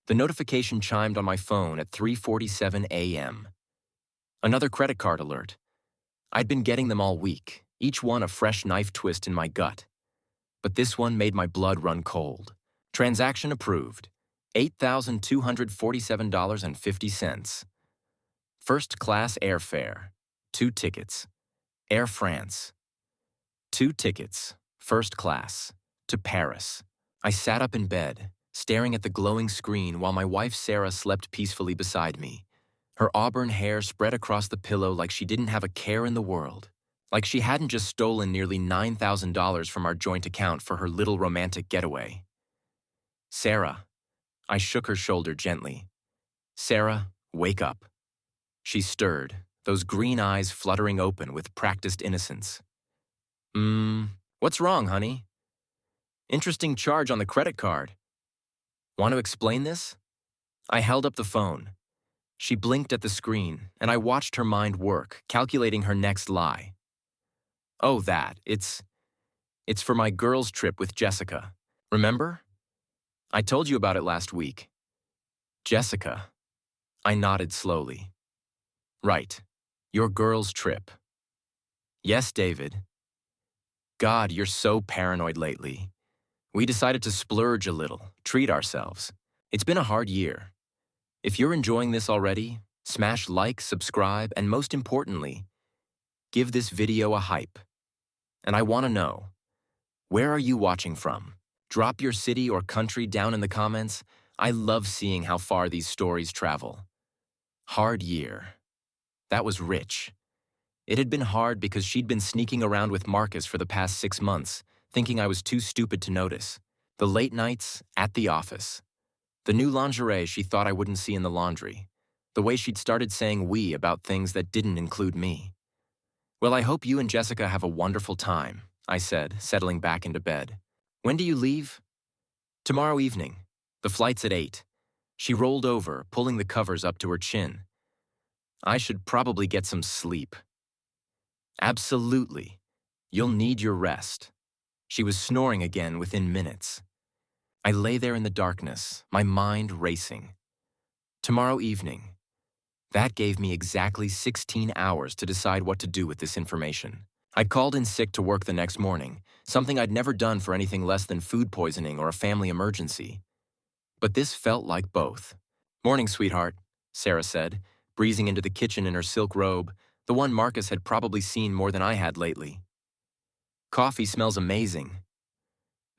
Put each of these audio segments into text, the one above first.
The notification chimed on my phone at 3:47 a.m. Another credit card alert. I'd been getting them all week, each one a fresh knife twist in my gut. But this one made my blood run cold. Transaction approved. $8,247.50. First class airfare. 2 tickets. Air France. 2 tickets. First class. To Paris. I sat up in bed, staring at the glowing screen while my wife Sarah slept peacefully beside me. Her auburn hair spread across the pillow like she didn't have a care in the world. Like she hadn't just stolen nearly $9,000 from our joint account for her little romantic getaway. Sarah. I shook her shoulder gently. Sarah, wake up. She stirred, those green eyes fluttering open with practiced innocence. What's wrong, honey? Interesting charge on the credit card. Want to explain this? I held up the phone. She blinked at the screen, and I watched her mind work, calculating her next lie. Oh, that. It's for my girls' trip with Jessica. Remember? I told you about it last week. Jessica. I nodded slowly. Right. Your girls' trip. Yes, David. God, you're so paranoid lately. We decided to splurge a little, treat ourselves. It's been a hard year. If you're enjoying this already, smash like, subscribe, and most importantly, give this video a hype. And I want to know, where are you watching from? Drop your city or country down in the comments. I love seeing how far these stories travel. Hard year. That was rich. It had been hard because she'd been sneaking around with Marcus for the past 6 months, thinking I was too stupid to notice. The late nights at the office. The new lingerie she thought I wouldn't see in the laundry. The way she'd started saying we about things that didn't include me. Well, I hope you and Jessica have a wonderful time, I said, settling back into bed. When do you leave? Tomorrow evening. The flight's at 8. She rolled over, pulling the covers up to her chin. I should probably get some sleep. Absolutely. You'll need your rest. She was snoring again within minutes. I lay there in the darkness, my mind racing. Tomorrow evening. That gave me exactly 16 hours to decide what to do with this information. I'd called in sick to work the next morning, something I'd never done for anything less than food poisoning or a family emergency. But this felt like both. Morning, sweetheart, Sarah said, breezing into the kitchen in her silk robe, the one Marcus had probably seen more than I had lately. Coffee smells amazing.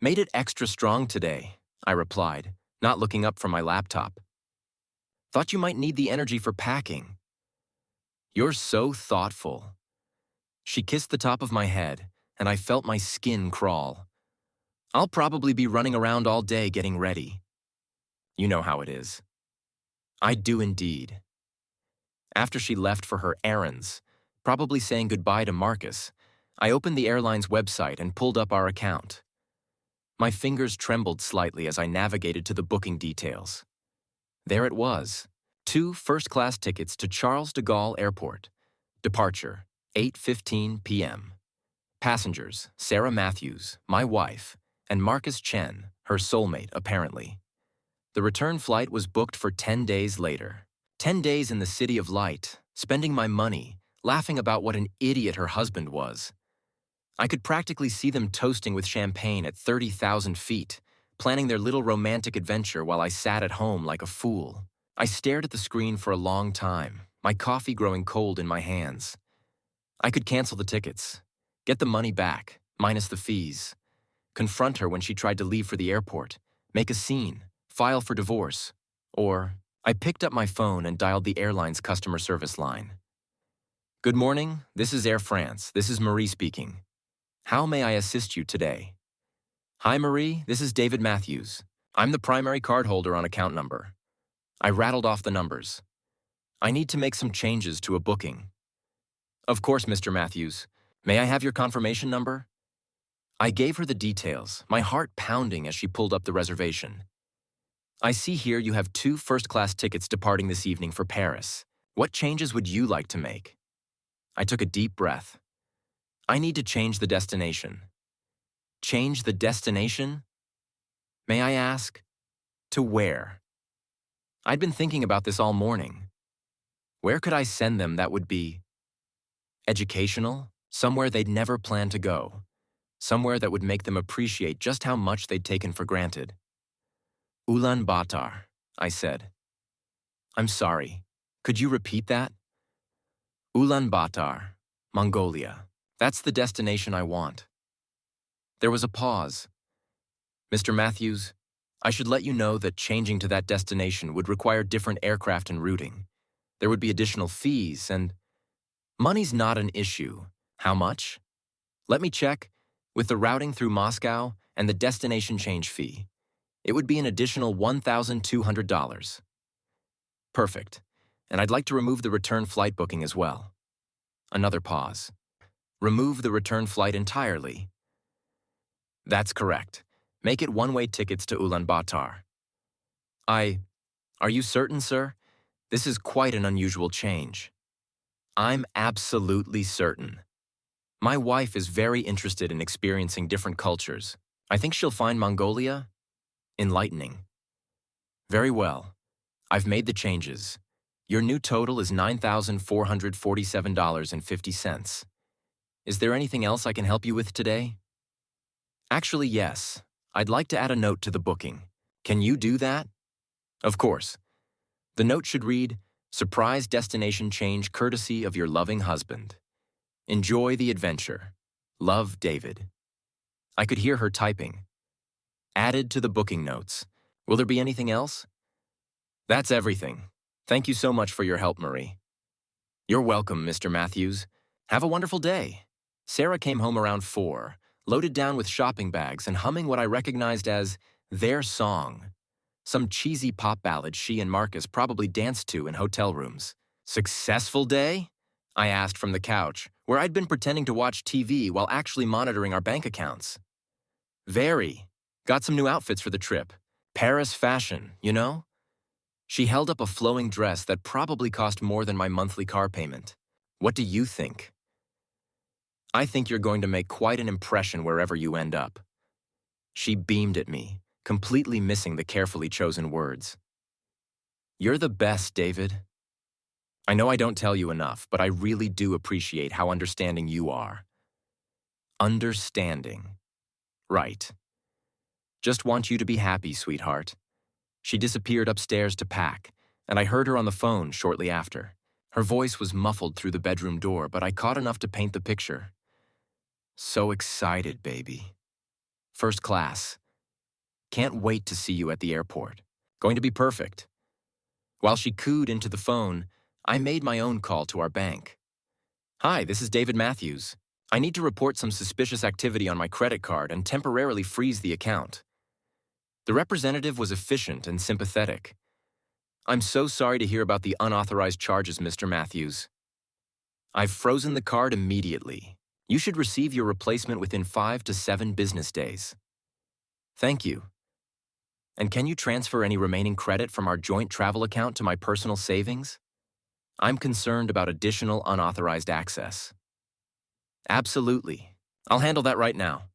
Made it extra strong today, I replied, not looking up from my laptop. Thought you might need the energy for packing. You're so thoughtful. She kissed the top of my head, and I felt my skin crawl. I'll probably be running around all day getting ready. You know how it is. I do indeed. After she left for her errands, probably saying goodbye to Marcus, I opened the airline's website and pulled up our account. My fingers trembled slightly as I navigated to the booking details. There it was, 2 first-class tickets to Charles de Gaulle Airport. Departure, 8:15 p.m. Passengers, Sarah Matthews, my wife, and Marcus Chen, her soulmate, apparently. The return flight was booked for 10 days later. 10 days in the city of light, spending my money, laughing about what an idiot her husband was. I could practically see them toasting with champagne at 30,000 feet, planning their little romantic adventure while I sat at home like a fool. I stared at the screen for a long time, my coffee growing cold in my hands. I could cancel the tickets, get the money back, minus the fees, confront her when she tried to leave for the airport, make a scene, file for divorce, or I picked up my phone and dialed the airline's customer service line. Good morning, this is Air France. This is Marie speaking. How may I assist you today? Hi, Marie. This is David Matthews. I'm the primary cardholder on account number. I rattled off the numbers. I need to make some changes to a booking. Of course, Mr. Matthews. May I have your confirmation number? I gave her the details, my heart pounding as she pulled up the reservation. I see here you have 2 first-class tickets departing this evening for Paris. What changes would you like to make? I took a deep breath. I need to change the destination. Change the destination? May I ask, to where? I'd been thinking about this all morning. Where could I send them that would be educational? Somewhere they'd never planned to go. Somewhere that would make them appreciate just how much they'd taken for granted. Ulaanbaatar, I said. I'm sorry. Could you repeat that? Ulaanbaatar, Mongolia. That's the destination I want. There was a pause. Mr. Matthews, I should let you know that changing to that destination would require different aircraft and routing. There would be additional fees and… Money's not an issue. How much? Let me check. With the routing through Moscow and the destination change fee, it would be an additional $1,200. Perfect. And I'd like to remove the return flight booking as well. Another pause. Remove the return flight entirely. That's correct. Make it one-way tickets to Ulaanbaatar. Are you certain, sir? This is quite an unusual change. I'm absolutely certain. My wife is very interested in experiencing different cultures. I think she'll find Mongolia enlightening. Very well. I've made the changes. Your new total is $9,447.50. Is there anything else I can help you with today? Actually, yes. I'd like to add a note to the booking. Can you do that? Of course. The note should read, "Surprise destination change courtesy of your loving husband. Enjoy the adventure. Love, David." I could hear her typing. Added to the booking notes. Will there be anything else? That's everything. Thank you so much for your help, Marie. You're welcome, Mr. Matthews. Have a wonderful day. Sarah came home around 4, loaded down with shopping bags and humming what I recognized as their song. Some cheesy pop ballad she and Marcus probably danced to in hotel rooms. Successful day? I asked from the couch, where I'd been pretending to watch TV while actually monitoring our bank accounts. Very. Got some new outfits for the trip. Paris fashion, you know? She held up a flowing dress that probably cost more than my monthly car payment. What do you think? I think you're going to make quite an impression wherever you end up. She beamed at me, completely missing the carefully chosen words. You're the best, David. I know I don't tell you enough, but I really do appreciate how understanding you are. Understanding. Right. Just want you to be happy, sweetheart. She disappeared upstairs to pack, and I heard her on the phone shortly after. Her voice was muffled through the bedroom door, but I caught enough to paint the picture. So excited, baby. First class. Can't wait to see you at the airport. Going to be perfect. While she cooed into the phone, I made my own call to our bank. Hi, this is David Matthews. I need to report some suspicious activity on my credit card and temporarily freeze the account. The representative was efficient and sympathetic. I'm so sorry to hear about the unauthorized charges, Mr. Matthews. I've frozen the card immediately. You should receive your replacement within 5 to 7 business days. Thank you. And can you transfer any remaining credit from our joint travel account to my personal savings? I'm concerned about additional unauthorized access. Absolutely. I'll handle that right now.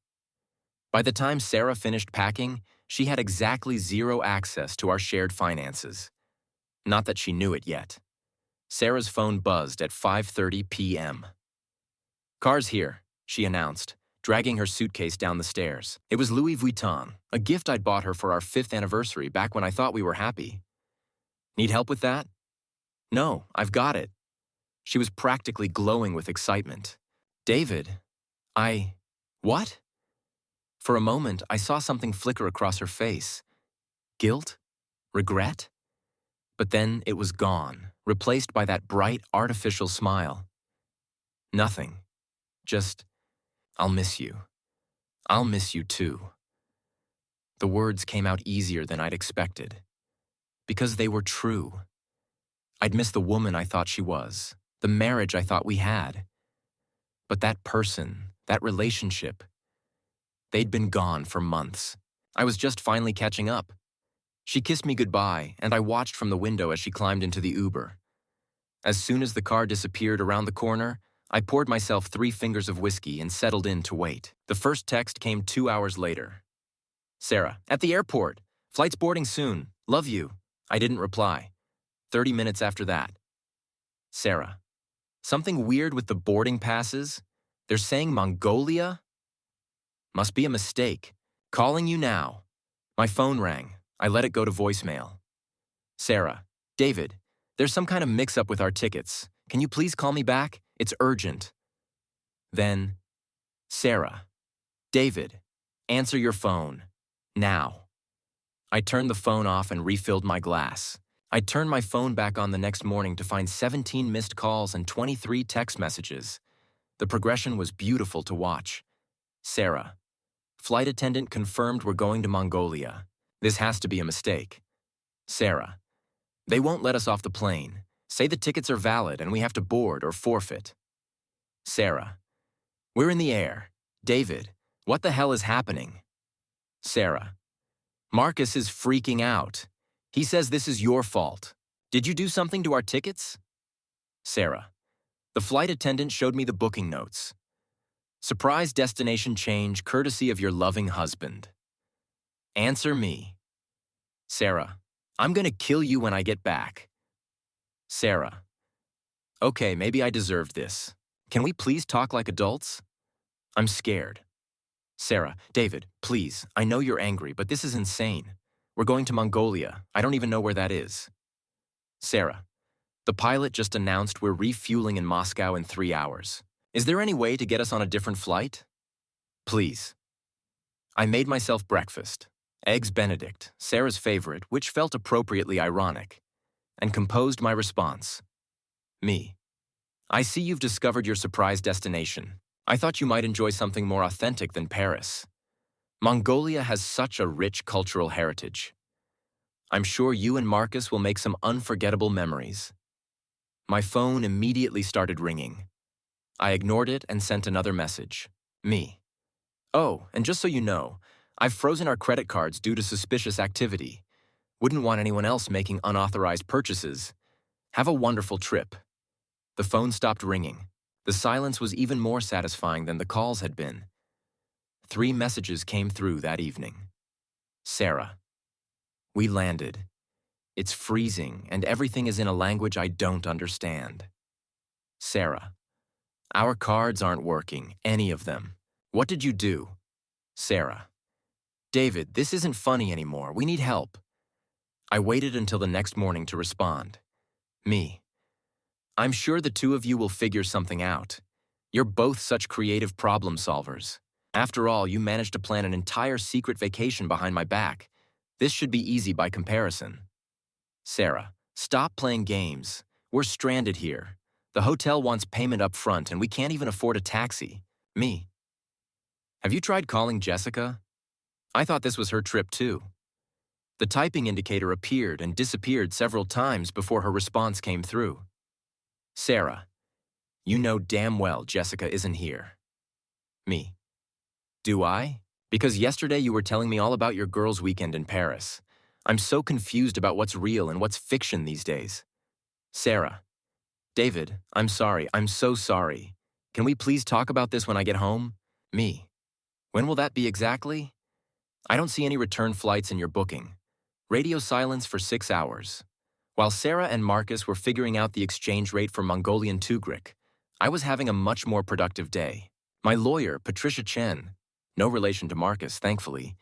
By the time Sarah finished packing, she had exactly 0 access to our shared finances. Not that she knew it yet. Sarah's phone buzzed at 5:30 p.m. Car's here, she announced, dragging her suitcase down the stairs. It was Louis Vuitton, a gift I'd bought her for our 5th anniversary back when I thought we were happy. Need help with that? No, I've got it. She was practically glowing with excitement. David, what? For a moment, I saw something flicker across her face. Guilt? Regret? But then it was gone, replaced by that bright, artificial smile. Nothing. Just, I'll miss you. I'll miss you too. The words came out easier than I'd expected. Because they were true. I'd miss the woman I thought she was, the marriage I thought we had. But that person, that relationship, they'd been gone for months. I was just finally catching up. She kissed me goodbye, and I watched from the window as she climbed into the Uber. As soon as the car disappeared around the corner, I poured myself 3 fingers of whiskey and settled in to wait. The first text came 2 hours later. Sarah, at the airport. Flight's boarding soon. Love you. I didn't reply. 30 minutes after that. Sarah. Something weird with the boarding passes? They're saying Mongolia? Must be a mistake. Calling you now. My phone rang. I let it go to voicemail. Sarah. David, there's some kind of mix-up with our tickets. Can you please call me back? It's urgent. Then, Sarah. David, answer your phone. Now. I turned the phone off and refilled my glass. I turned my phone back on the next morning to find 17 missed calls and 23 text messages. The progression was beautiful to watch. Sarah. Flight attendant confirmed we're going to Mongolia. This has to be a mistake. Sarah. They won't let us off the plane. Say the tickets are valid and we have to board or forfeit. Sarah. We're in the air. David, what the hell is happening? Sarah. Marcus is freaking out. He says this is your fault. Did you do something to our tickets? Sarah. The flight attendant showed me the booking notes. Surprise destination change courtesy of your loving husband. Answer me. Sarah. I'm gonna kill you when I get back. Sarah. Okay, maybe I deserved this. Can we please talk like adults? I'm scared. Sarah. David, please, I know you're angry, but this is insane. We're going to Mongolia. I don't even know where that is. Sarah. The pilot just announced we're refueling in Moscow in 3 hours. Is there any way to get us on a different flight? Please. I made myself breakfast. Eggs Benedict, Sarah's favorite, which felt appropriately ironic, and composed my response. Me. I see you've discovered your surprise destination. I thought you might enjoy something more authentic than Paris. Mongolia has such a rich cultural heritage. I'm sure you and Marcus will make some unforgettable memories. My phone immediately started ringing. I ignored it and sent another message. Me. Oh, and just so you know, I've frozen our credit cards due to suspicious activity. Wouldn't want anyone else making unauthorized purchases. Have a wonderful trip. The phone stopped ringing. The silence was even more satisfying than the calls had been. 3 messages came through that evening. Sarah. We landed. It's freezing, and everything is in a language I don't understand. Sarah. Our cards aren't working, any of them. What did you do? Sarah. David, this isn't funny anymore. We need help. I waited until the next morning to respond. Me. I'm sure the two of you will figure something out. You're both such creative problem solvers. After all, you managed to plan an entire secret vacation behind my back. This should be easy by comparison. Sarah, stop playing games. We're stranded here. The hotel wants payment up front and we can't even afford a taxi. Me. Have you tried calling Jessica? I thought this was her trip too. The typing indicator appeared and disappeared several times before her response came through. Sarah, you know damn well Jessica isn't here. Me. Do I? Because yesterday you were telling me all about your girls' weekend in Paris. I'm so confused about what's real and what's fiction these days. Sarah. David, I'm sorry. I'm so sorry. Can we please talk about this when I get home? Me. When will that be exactly? I don't see any return flights in your booking. Radio silence for 6 hours. While Sarah and Marcus were figuring out the exchange rate for Mongolian tugrik, I was having a much more productive day. My lawyer, Patricia Chen, no relation to Marcus, thankfully,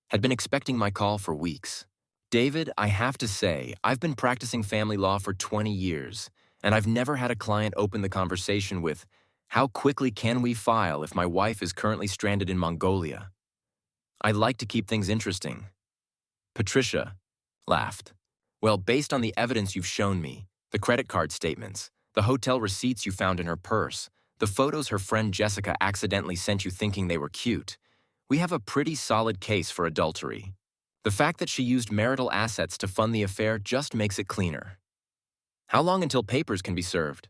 had been expecting my call for weeks. David, I have to say, I've been practicing family law for 20 years, and I've never had a client open the conversation with, how quickly can we file if my wife is currently stranded in Mongolia? I like to keep things interesting. Patricia laughed. Well, based on the evidence you've shown me, the credit card statements, the hotel receipts you found in her purse, the photos her friend Jessica accidentally sent you thinking they were cute, we have a pretty solid case for adultery. The fact that she used marital assets to fund the affair just makes it cleaner. How long until papers can be served?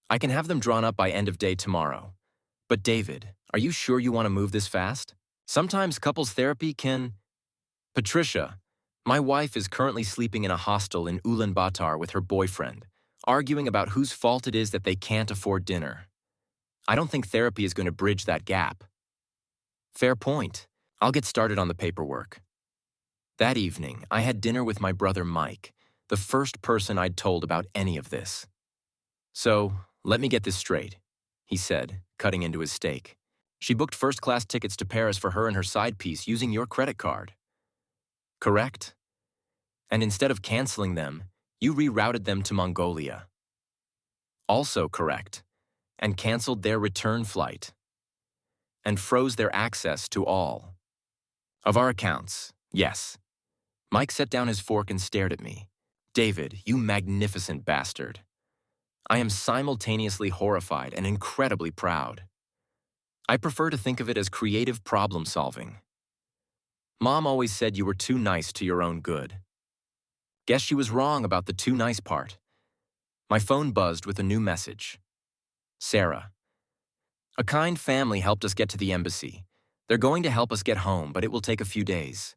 I can have them drawn up by end of day tomorrow. But David, are you sure you want to move this fast? Sometimes couples therapy can... Patricia, my wife is currently sleeping in a hostel in Ulaanbaatar with her boyfriend, arguing about whose fault it is that they can't afford dinner. I don't think therapy is going to bridge that gap. Fair point. I'll get started on the paperwork. That evening, I had dinner with my brother Mike, the first person I'd told about any of this. So, let me get this straight, he said, cutting into his steak. She booked first-class tickets to Paris for her and her side piece using your credit card. Correct? And instead of canceling them, you rerouted them to Mongolia. Also correct, and canceled their return flight. And froze their access to all of our accounts, yes. Mike set down his fork and stared at me. David, you magnificent bastard. I am simultaneously horrified and incredibly proud. I prefer to think of it as creative problem solving. Mom always said you were too nice to your own good. Guess she was wrong about the too nice part. My phone buzzed with a new message. Sarah. A kind family helped us get to the embassy. They're going to help us get home, but it will take a few days.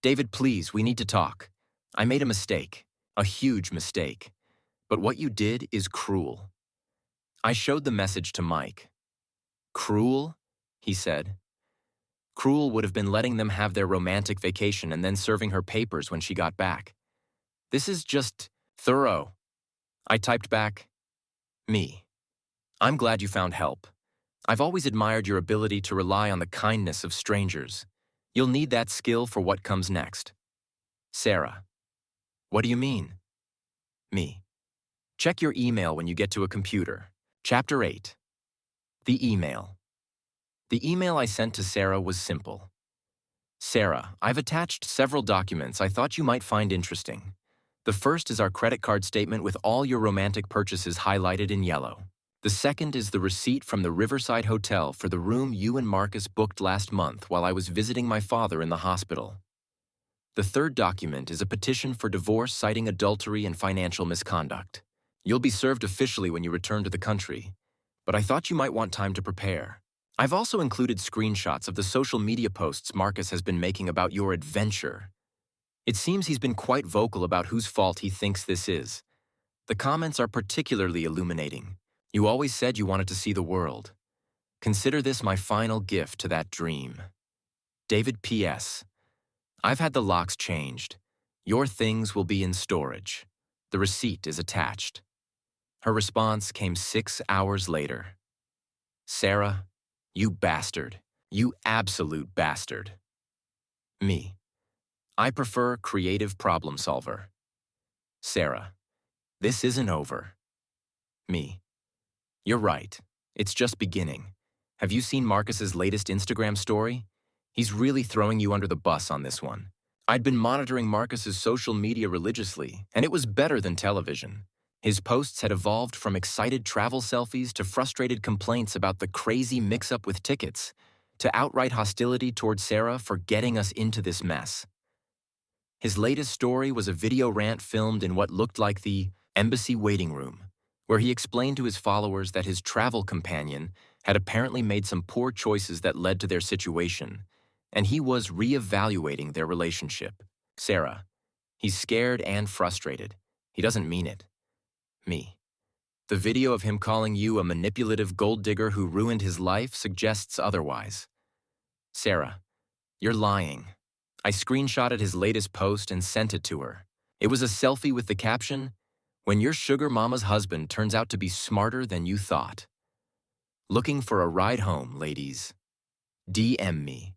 David, please, we need to talk. I made a mistake, a huge mistake. But what you did is cruel. I showed the message to Mike. Cruel? He said. Cruel would have been letting them have their romantic vacation and then serving her papers when she got back. This is just thorough. I typed back, me. I'm glad you found help. I've always admired your ability to rely on the kindness of strangers. You'll need that skill for what comes next. Sarah. What do you mean? Me. Check your email when you get to a computer. Chapter 8. The email. The email I sent to Sarah was simple. Sarah, I've attached several documents I thought you might find interesting. The first is our credit card statement with all your romantic purchases highlighted in yellow. The second is the receipt from the Riverside Hotel for the room you and Marcus booked last month while I was visiting my father in the hospital. The third document is a petition for divorce citing adultery and financial misconduct. You'll be served officially when you return to the country, but I thought you might want time to prepare. I've also included screenshots of the social media posts Marcus has been making about your adventure. It seems he's been quite vocal about whose fault he thinks this is. The comments are particularly illuminating. You always said you wanted to see the world. Consider this my final gift to that dream. David P.S. I've had the locks changed. Your things will be in storage. The receipt is attached. Her response came 6 hours later. Sarah, you bastard. You absolute bastard. Me. I prefer creative problem solver. Sarah. This isn't over. Me. You're right. It's just beginning. Have you seen Marcus's latest Instagram story? He's really throwing you under the bus on this one. I'd been monitoring Marcus's social media religiously, and it was better than television. His posts had evolved from excited travel selfies to frustrated complaints about the crazy mix-up with tickets, to outright hostility toward Sarah for getting us into this mess. His latest story was a video rant filmed in what looked like the embassy waiting room, where he explained to his followers that his travel companion had apparently made some poor choices that led to their situation, and he was re-evaluating their relationship. Sarah. He's scared and frustrated. He doesn't mean it. Me. The video of him calling you a manipulative gold digger who ruined his life suggests otherwise. Sarah. You're lying. I screenshotted his latest post and sent it to her. It was a selfie with the caption, "When your sugar mama's husband turns out to be smarter than you thought." Looking for a ride home, ladies. DM me.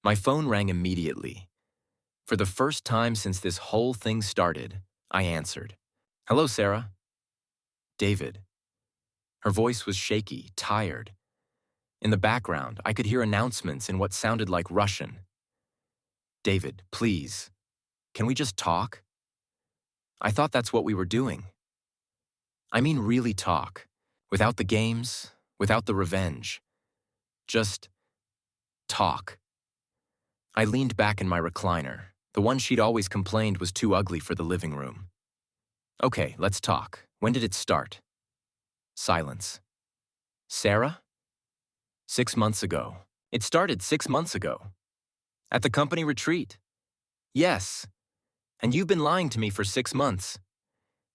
My phone rang immediately. For the first time since this whole thing started, I answered. Hello, Sarah. David. Her voice was shaky, tired. In the background, I could hear announcements in what sounded like Russian. David, please. Can we just talk? I thought that's what we were doing. I mean really talk. Without the games, without the revenge. Just talk. I leaned back in my recliner. The one she'd always complained was too ugly for the living room. Okay, let's talk. When did it start? Silence. Sarah? 6 months ago. It started 6 months ago. At the company retreat. Yes. And you've been lying to me for 6 months.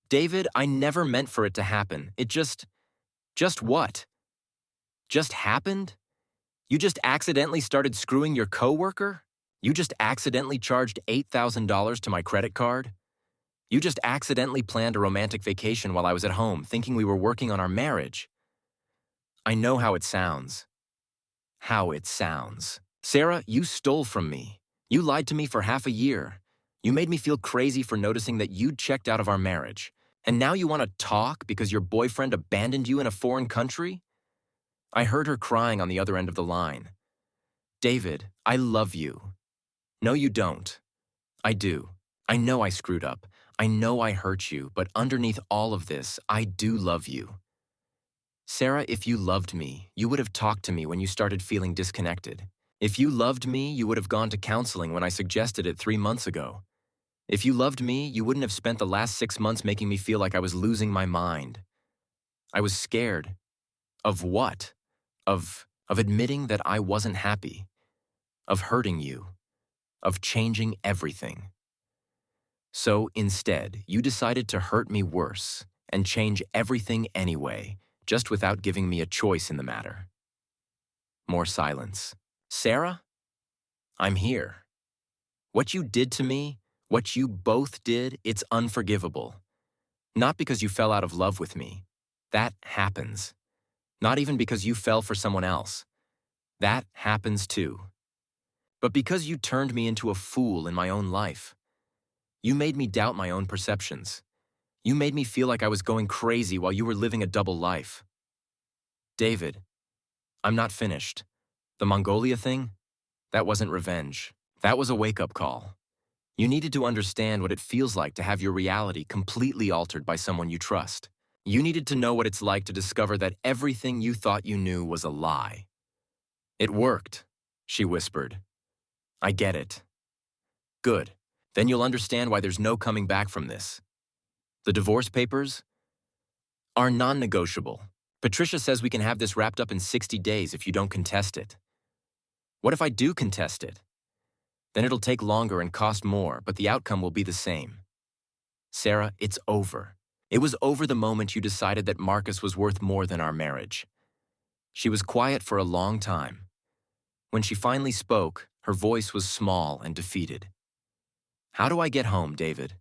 David, I never meant for it to happen. It just what? Just happened? You just accidentally started screwing your coworker? You just accidentally charged $8,000 to my credit card? You just accidentally planned a romantic vacation while I was at home, thinking we were working on our marriage. I know how it sounds. How it sounds. Sarah, you stole from me. You lied to me for half a year. You made me feel crazy for noticing that you'd checked out of our marriage. And now you want to talk because your boyfriend abandoned you in a foreign country? I heard her crying on the other end of the line. David, I love you. No, you don't. I do. I know I screwed up. I know I hurt you, but underneath all of this, I do love you. Sarah, if you loved me, you would have talked to me when you started feeling disconnected. If you loved me, you would have gone to counseling when I suggested it 3 months ago. If you loved me, you wouldn't have spent the last 6 months making me feel like I was losing my mind. I was scared. Of what? Of admitting that I wasn't happy. Of hurting you. Of changing everything. So instead, you decided to hurt me worse and change everything anyway, just without giving me a choice in the matter. More silence. Sarah? I'm here. What you did to me, what you both did, it's unforgivable. Not because you fell out of love with me. That happens. Not even because you fell for someone else. That happens too. But because you turned me into a fool in my own life. You made me doubt my own perceptions. You made me feel like I was going crazy while you were living a double life. David, I'm not finished. The Mongolia thing? That wasn't revenge. That was a wake-up call. You needed to understand what it feels like to have your reality completely altered by someone you trust. You needed to know what it's like to discover that everything you thought you knew was a lie. It worked, she whispered. I get it. Good. Then you'll understand why there's no coming back from this. The divorce papers are non-negotiable. Patricia says we can have this wrapped up in 60 days if you don't contest it. What if I do contest it? Then it'll take longer and cost more, but the outcome will be the same. Sarah, it's over. It was over the moment you decided that Marcus was worth more than our marriage. She was quiet for a long time. When she finally spoke, her voice was small and defeated. How do I get home, David?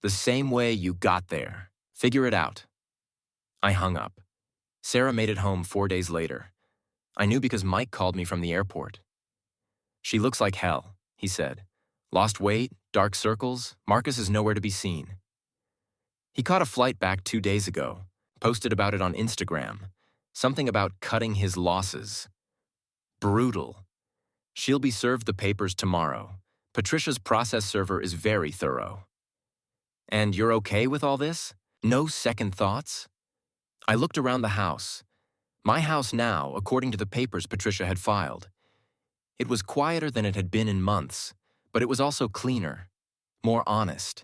The same way you got there. Figure it out. I hung up. Sarah made it home 4 days later. I knew because Mike called me from the airport. She looks like hell, he said. Lost weight, dark circles, Marcus is nowhere to be seen. He caught a flight back 2 days ago, posted about it on Instagram. Something about cutting his losses. Brutal. She'll be served the papers tomorrow. Patricia's process server is very thorough. And you're okay with all this? No second thoughts? I looked around the house. My house now, according to the papers Patricia had filed. It was quieter than it had been in months, but it was also cleaner, more honest.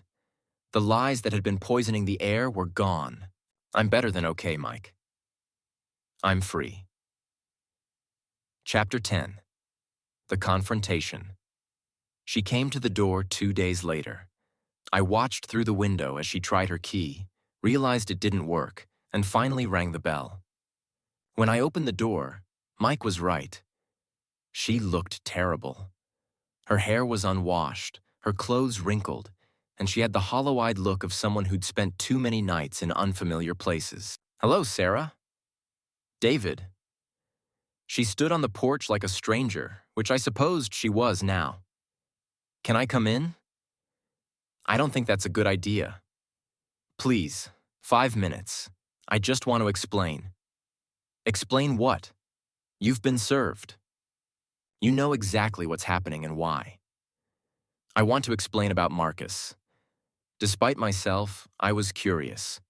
The lies that had been poisoning the air were gone. I'm better than okay, Mike. I'm free. Chapter 10. The Confrontation. She came to the door 2 days later. I watched through the window as she tried her key, realized it didn't work, and finally rang the bell. When I opened the door, Mike was right. She looked terrible. Her hair was unwashed, her clothes wrinkled, and she had the hollow-eyed look of someone who'd spent too many nights in unfamiliar places. Hello, Sarah. David. She stood on the porch like a stranger, which I supposed she was now. Can I come in? I don't think that's a good idea. Please, 5 minutes. I just want to explain. Explain what? You've been served. You know exactly what's happening and why. I want to explain about Marcus. Despite myself, I was curious.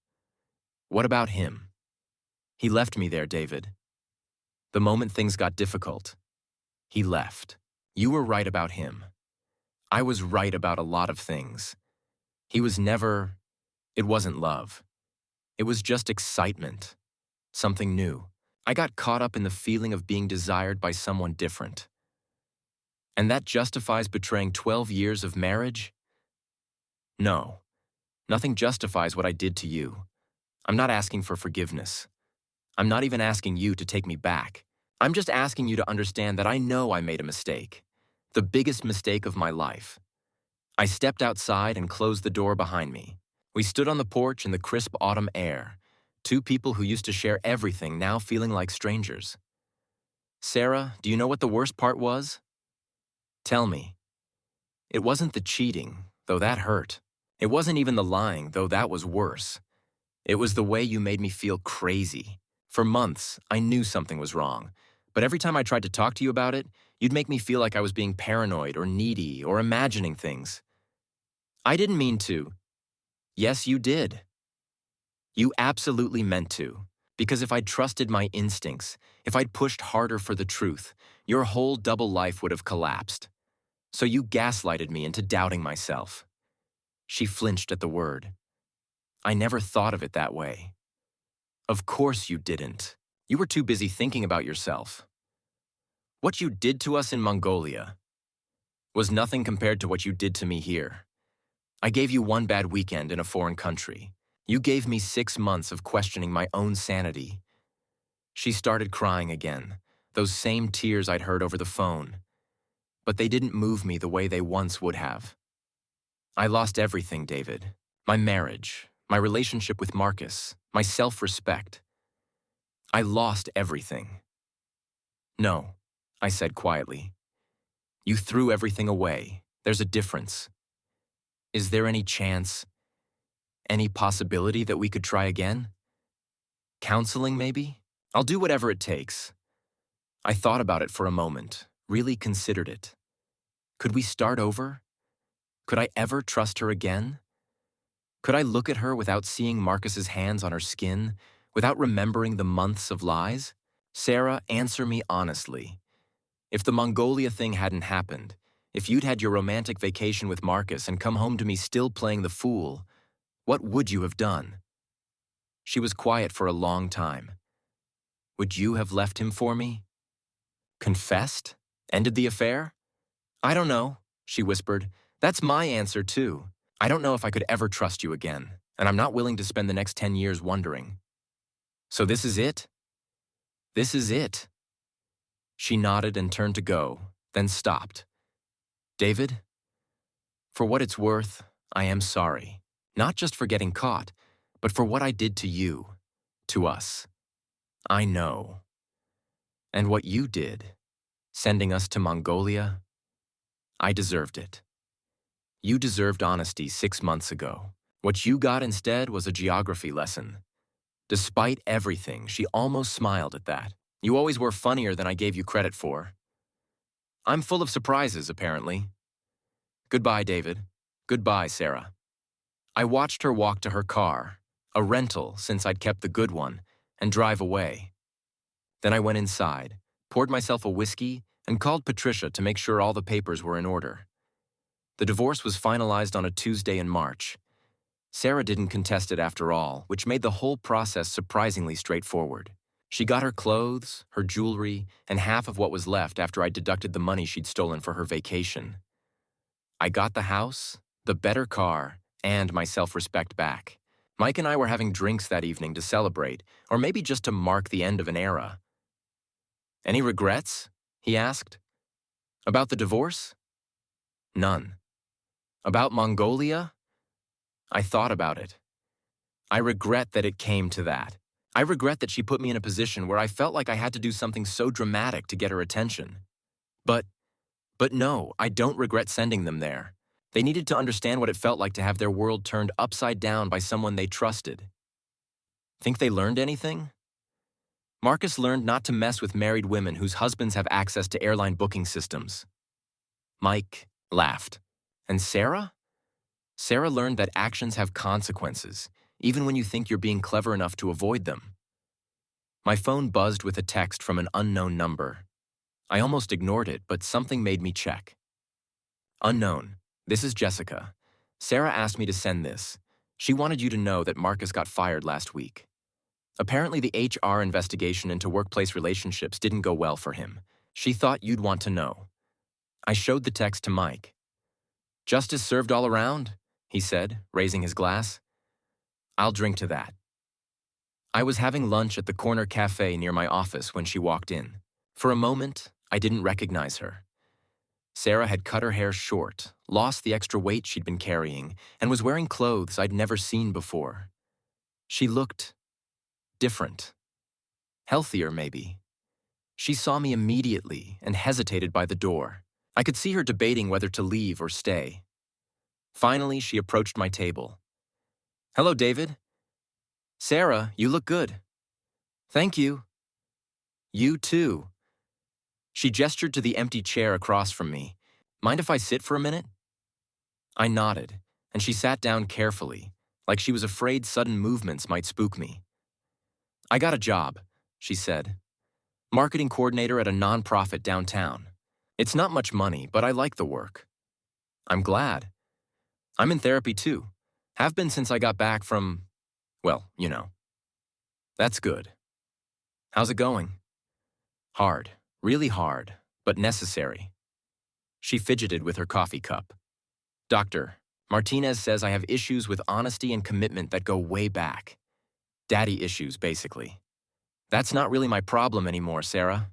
What about him? He left me there, David. The moment things got difficult, he left. You were right about him. I was right about a lot of things. It wasn't love. It was just excitement. Something new. I got caught up in the feeling of being desired by someone different. And that justifies betraying 12 years of marriage? No. Nothing justifies what I did to you. I'm not asking for forgiveness. I'm not even asking you to take me back. I'm just asking you to understand that I know I made a mistake. The biggest mistake of my life. I stepped outside and closed the door behind me. We stood on the porch in the crisp autumn air, two people who used to share everything now feeling like strangers. Sarah, do you know what the worst part was? Tell me. It wasn't the cheating, though that hurt. It wasn't even the lying, though that was worse. It was the way you made me feel crazy. For months, I knew something was wrong, but every time I tried to talk to you about it, you'd make me feel like I was being paranoid or needy or imagining things. I didn't mean to. Yes, you did. You absolutely meant to. Because if I'd trusted my instincts, if I'd pushed harder for the truth, your whole double life would have collapsed. So you gaslighted me into doubting myself. She flinched at the word. I never thought of it that way. Of course you didn't. You were too busy thinking about yourself. What you did to us in Mongolia was nothing compared to what you did to me here. I gave you one bad weekend in a foreign country. You gave me 6 months of questioning my own sanity. She started crying again, those same tears I'd heard over the phone. But they didn't move me the way they once would have. I lost everything, David. My marriage, my relationship with Marcus, my self-respect. I lost everything. No, I said quietly. You threw everything away. There's a difference. Is there any chance, any possibility that we could try again? Counseling, maybe? I'll do whatever it takes. I thought about it for a moment, really considered it. Could we start over? Could I ever trust her again? Could I look at her without seeing Marcus's hands on her skin, without remembering the months of lies? Sarah, answer me honestly. If the Mongolia thing hadn't happened, if you'd had your romantic vacation with Marcus and come home to me still playing the fool, what would you have done? She was quiet for a long time. Would you have left him for me? Confessed? Ended the affair? I don't know, she whispered. That's my answer, too. I don't know if I could ever trust you again, and I'm not willing to spend the next 10 years wondering. So this is it? This is it. She nodded and turned to go, then stopped. David, for what it's worth, I am sorry. Not just for getting caught, but for what I did to you, to us. I know. And what you did, sending us to Mongolia, I deserved it. You deserved honesty 6 months ago. What you got instead was a geography lesson. Despite everything, she almost smiled at that. You always were funnier than I gave you credit for. I'm full of surprises, apparently. Goodbye, David. Goodbye, Sarah. I watched her walk to her car, a rental since I'd kept the good one, and drive away. Then I went inside, poured myself a whiskey, and called Patricia to make sure all the papers were in order. The divorce was finalized on a Tuesday in March. Sarah didn't contest it after all, which made the whole process surprisingly straightforward. She got her clothes, her jewelry, and half of what was left after I deducted the money she'd stolen for her vacation. I got the house, the better car, and my self-respect back. Mike and I were having drinks that evening to celebrate, or maybe just to mark the end of an era. Any regrets? He asked. About the divorce? None. About Mongolia? I thought about it. I regret that it came to that. I regret that she put me in a position where I felt like I had to do something so dramatic to get her attention. But no, I don't regret sending them there. They needed to understand what it felt like to have their world turned upside down by someone they trusted. Think they learned anything? Marcus learned not to mess with married women whose husbands have access to airline booking systems. Mike laughed. And Sarah? Sarah learned that actions have consequences, even when you think you're being clever enough to avoid them. My phone buzzed with a text from an unknown number. I almost ignored it, but something made me check. Unknown. This is Jessica. Sarah asked me to send this. She wanted you to know that Marcus got fired last week. Apparently the HR investigation into workplace relationships didn't go well for him. She thought you'd want to know. I showed the text to Mike. Justice served all around, he said, raising his glass. I'll drink to that. I was having lunch at the corner cafe near my office when she walked in. For a moment, I didn't recognize her. Sarah had cut her hair short, lost the extra weight she'd been carrying, and was wearing clothes I'd never seen before. She looked different. Healthier, maybe. She saw me immediately and hesitated by the door. I could see her debating whether to leave or stay. Finally, she approached my table. "Hello, David." "Sarah, you look good." "Thank you." "You too." She gestured to the empty chair across from me. "Mind if I sit for a minute?" I nodded, and she sat down carefully, like she was afraid sudden movements might spook me. "I got a job," she said. "Marketing coordinator at a nonprofit downtown. It's not much money, but I like the work." "I'm glad. I'm in therapy too. Have been since I got back from, well, you know." "That's good. How's it going?" "Hard. Really hard, but necessary." She fidgeted with her coffee cup. "Doctor, Martinez says I have issues with honesty and commitment that go way back. Daddy issues, basically. That's not really my problem anymore, Sarah."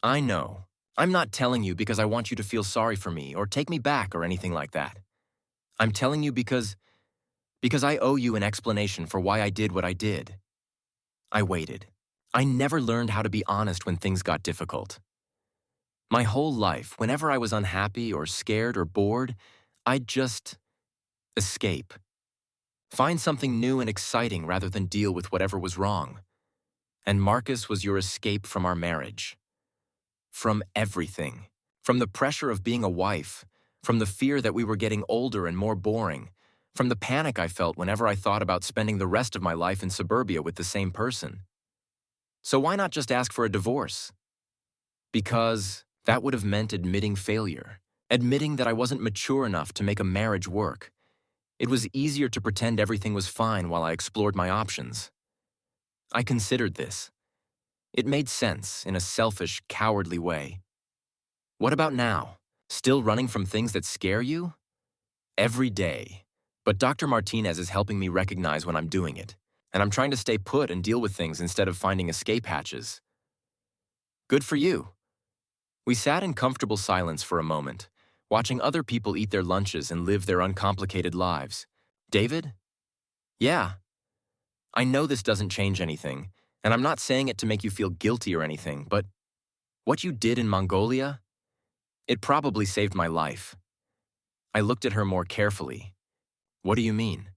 "I know. I'm not telling you because I want you to feel sorry for me or take me back or anything like that. I'm telling you because I owe you an explanation for why I did what I did." I waited. I never learned how to be honest when things got difficult. My whole life, whenever I was unhappy or scared or bored, I'd just escape. Find something new and exciting rather than deal with whatever was wrong. And Marcus was your escape from our marriage. From everything. From the pressure of being a wife. From the fear that we were getting older and more boring. From the panic I felt whenever I thought about spending the rest of my life in suburbia with the same person. So why not just ask for a divorce? Because that would have meant admitting failure. Admitting that I wasn't mature enough to make a marriage work. It was easier to pretend everything was fine while I explored my options. I considered this. It made sense in a selfish, cowardly way. What about now? Still running from things that scare you? Every day. But Dr. Martinez is helping me recognize when I'm doing it, and I'm trying to stay put and deal with things instead of finding escape hatches. Good for you. We sat in comfortable silence for a moment, watching other people eat their lunches and live their uncomplicated lives. "David?" "Yeah. I know this doesn't change anything, and I'm not saying it to make you feel guilty or anything, but what you did in Mongolia, it probably saved my life." I looked at her more carefully. "What do you mean?"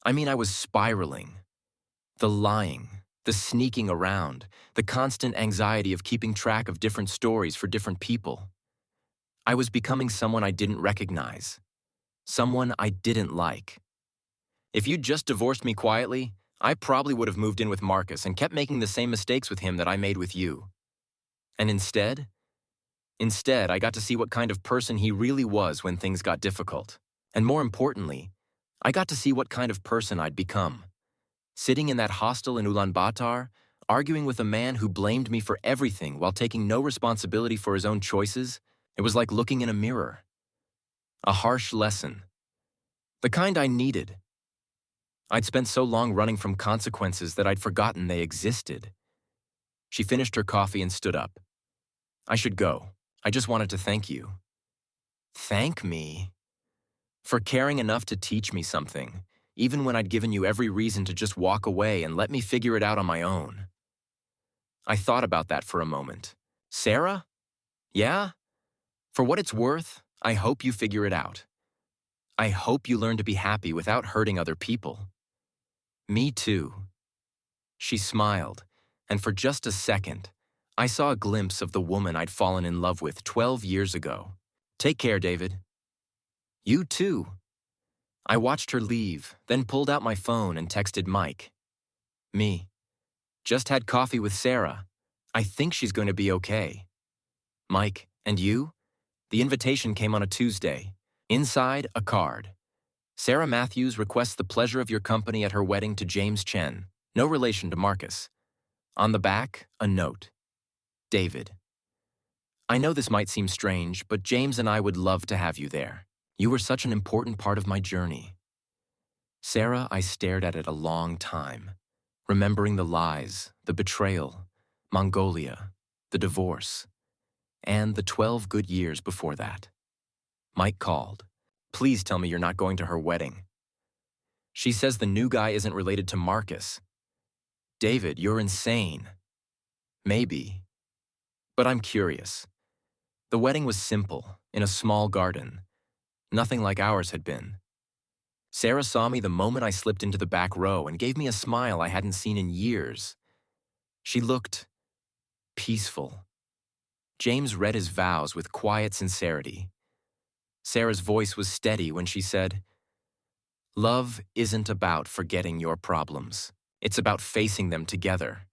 "I mean, I was spiraling. The lying, the sneaking around, the constant anxiety of keeping track of different stories for different people. I was becoming someone I didn't recognize. Someone I didn't like. If you'd just divorced me quietly, I probably would have moved in with Marcus and kept making the same mistakes with him that I made with you. And instead, I got to see what kind of person he really was when things got difficult. And more importantly, I got to see what kind of person I'd become. Sitting in that hostel in Ulaanbaatar, arguing with a man who blamed me for everything while taking no responsibility for his own choices, it was like looking in a mirror. A harsh lesson. The kind I needed. I'd spent so long running from consequences that I'd forgotten they existed. She finished her coffee and stood up. "I should go. I just wanted to thank you." "Thank me?" "For caring enough to teach me something, even when I'd given you every reason to just walk away and let me figure it out on my own." I thought about that for a moment. "Sarah? Yeah? For what it's worth, I hope you figure it out. I hope you learn to be happy without hurting other people." "Me too." She smiled, and for just a second, I saw a glimpse of the woman I'd fallen in love with 12 years ago. "Take care, David." "You too." I watched her leave, then pulled out my phone and texted Mike. "Me. Just had coffee with Sarah. I think she's going to be okay." "Mike, and you?" The invitation came on a Tuesday. Inside, a card. "Sarah Matthews requests the pleasure of your company at her wedding to James Chen, no relation to Marcus." On the back, a note. "David. I know this might seem strange, but James and I would love to have you there. You were such an important part of my journey." Sarah, I stared at it a long time, remembering the lies, the betrayal, Mongolia, the divorce. and the 12 good years before that. Mike called. Please tell me you're not going to her wedding. She says the new guy isn't related to Marcus. David, you're insane. Maybe. But I'm curious. The wedding was simple, in a small garden. Nothing like ours had been. Sarah saw me the moment I slipped into the back row and gave me a smile I hadn't seen in years. She looked peaceful. James read his vows with quiet sincerity. Sarah's voice was steady when she said, "Love isn't about forgetting your problems. It's about facing them together."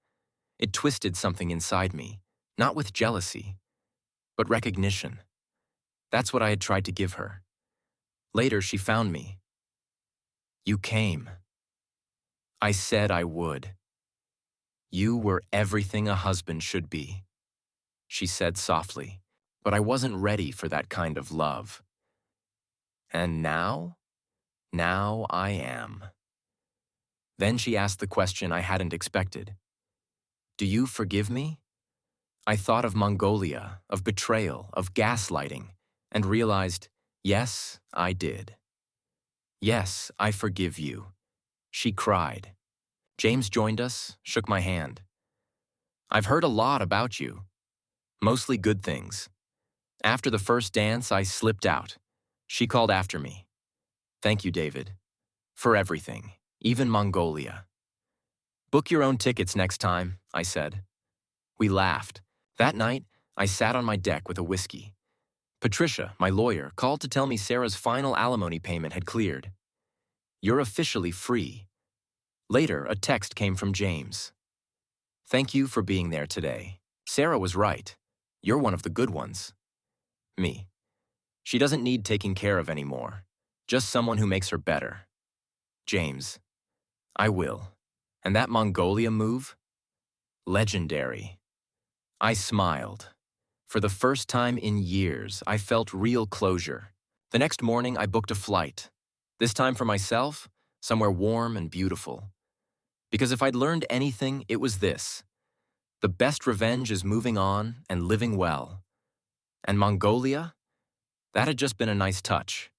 It twisted something inside me, not with jealousy, but recognition. That's what I had tried to give her. Later, she found me. "You came. I said I would. You were everything a husband should be," she said softly, but I wasn't ready for that kind of love. And now I am. Then she asked the question I hadn't expected. "Do you forgive me?" I thought of Mongolia, of betrayal, of gaslighting, and realized, yes, I did. "Yes, I forgive you," she cried. James joined us, shook my hand. "I've heard a lot about you. Mostly good things." After the first dance, I slipped out. She called after me. "Thank you, David. For everything, even Mongolia." "Book your own tickets next time," I said. We laughed. That night, I sat on my deck with a whiskey. Patricia, my lawyer, called to tell me Sarah's final alimony payment had cleared. "You're officially free." Later, a text came from James. "Thank you for being there today. Sarah was right. You're one of the good ones." Me. "She doesn't need taking care of anymore. Just someone who makes her better." James. "I will. And that Mongolia move? Legendary." I smiled. For the first time in years, I felt real closure. The next morning, I booked a flight. This time for myself, somewhere warm and beautiful. Because if I'd learned anything, it was this: the best revenge is moving on and living well. And Mongolia? That had just been a nice touch.